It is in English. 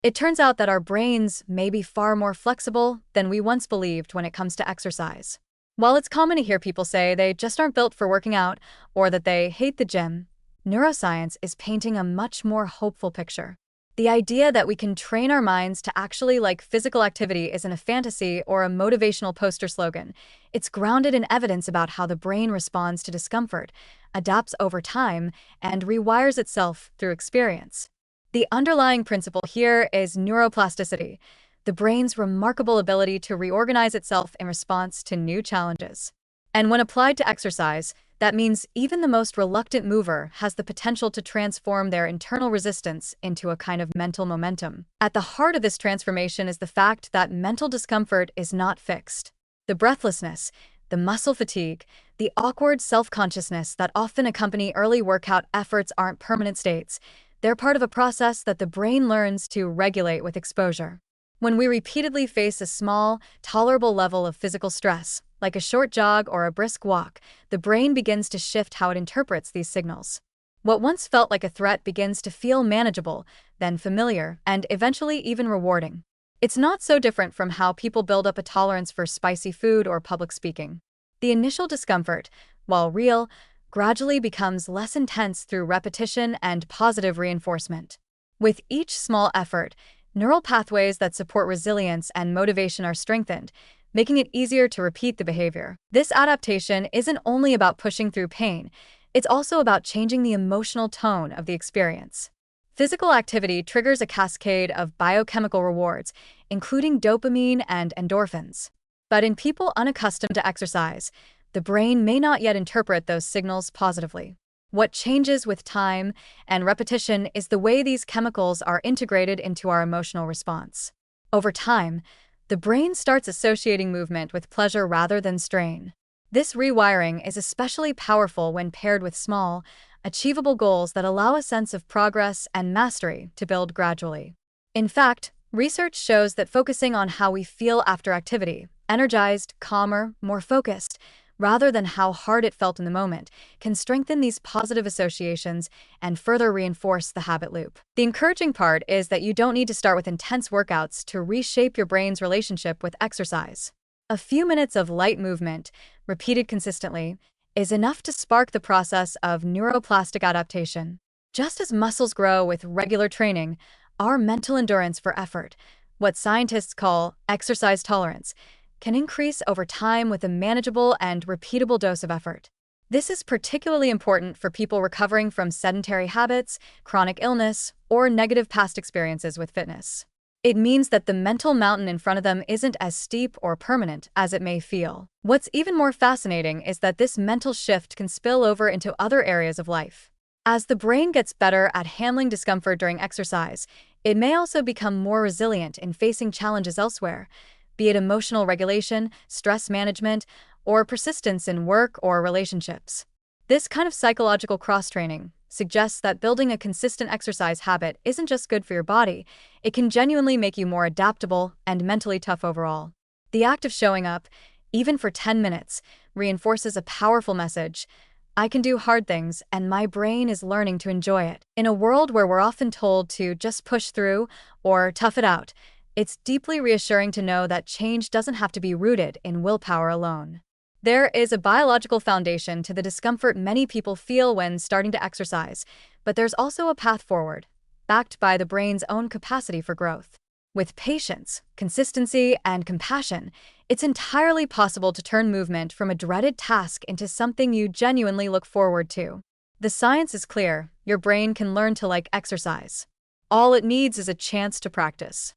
It turns out that our brains may be far more flexible than we once believed when it comes to exercise. While it's common to hear people say they just aren't built for working out or that they hate the gym, neuroscience is painting a much more hopeful picture. The idea that we can train our minds to actually like physical activity isn't a fantasy or a motivational poster slogan. It's grounded in evidence about how the brain responds to discomfort, adapts over time, and rewires itself through experience. The underlying principle here is neuroplasticity, the brain's remarkable ability to reorganize itself in response to new challenges. And when applied to exercise, that means even the most reluctant mover has the potential to transform their internal resistance into a kind of mental momentum. At the heart of this transformation is the fact that mental discomfort is not fixed. The breathlessness, the muscle fatigue, the awkward self-consciousness that often accompany early workout efforts aren't permanent states. They're part of a process that the brain learns to regulate with exposure. When we repeatedly face a small, tolerable level of physical stress, like a short jog or a brisk walk, the brain begins to shift how it interprets these signals. What once felt like a threat begins to feel manageable, then familiar, and eventually even rewarding. It's not so different from how people build up a tolerance for spicy food or public speaking. The initial discomfort, while real, gradually becomes less intense through repetition and positive reinforcement. With each small effort, neural pathways that support resilience and motivation are strengthened, making it easier to repeat the behavior. This adaptation isn't only about pushing through pain, it's also about changing the emotional tone of the experience. Physical activity triggers a cascade of biochemical rewards, including dopamine and endorphins. But in people unaccustomed to exercise, the brain may not yet interpret those signals positively. What changes with time and repetition is the way these chemicals are integrated into our emotional response. Over time, the brain starts associating movement with pleasure rather than strain. This rewiring is especially powerful when paired with small, achievable goals that allow a sense of progress and mastery to build gradually. In fact, research shows that focusing on how we feel after activity, energized, calmer, more focused, rather than how hard it felt in the moment, can strengthen these positive associations and further reinforce the habit loop. The encouraging part is that you don't need to start with intense workouts to reshape your brain's relationship with exercise. A few minutes of light movement, repeated consistently, is enough to spark the process of neuroplastic adaptation. Just as muscles grow with regular training, our mental endurance for effort, what scientists call exercise tolerance, can increase over time with a manageable and repeatable dose of effort. This is particularly important for people recovering from sedentary habits, chronic illness, or negative past experiences with fitness. It means that the mental mountain in front of them isn't as steep or permanent as it may feel. What's even more fascinating is that this mental shift can spill over into other areas of life. As the brain gets better at handling discomfort during exercise, it may also become more resilient in facing challenges elsewhere, be it emotional regulation, stress management, or persistence in work or relationships. This kind of psychological cross-training suggests that building a consistent exercise habit isn't just good for your body, it can genuinely make you more adaptable and mentally tough overall. The act of showing up, even for 10 minutes, reinforces a powerful message: I can do hard things, and my brain is learning to enjoy it. In a world where we're often told to just push through or tough it out, it's deeply reassuring to know that change doesn't have to be rooted in willpower alone. There is a biological foundation to the discomfort many people feel when starting to exercise, but there's also a path forward, backed by the brain's own capacity for growth. With patience, consistency, and compassion, it's entirely possible to turn movement from a dreaded task into something you genuinely look forward to. The science is clear: your brain can learn to like exercise. All it needs is a chance to practice.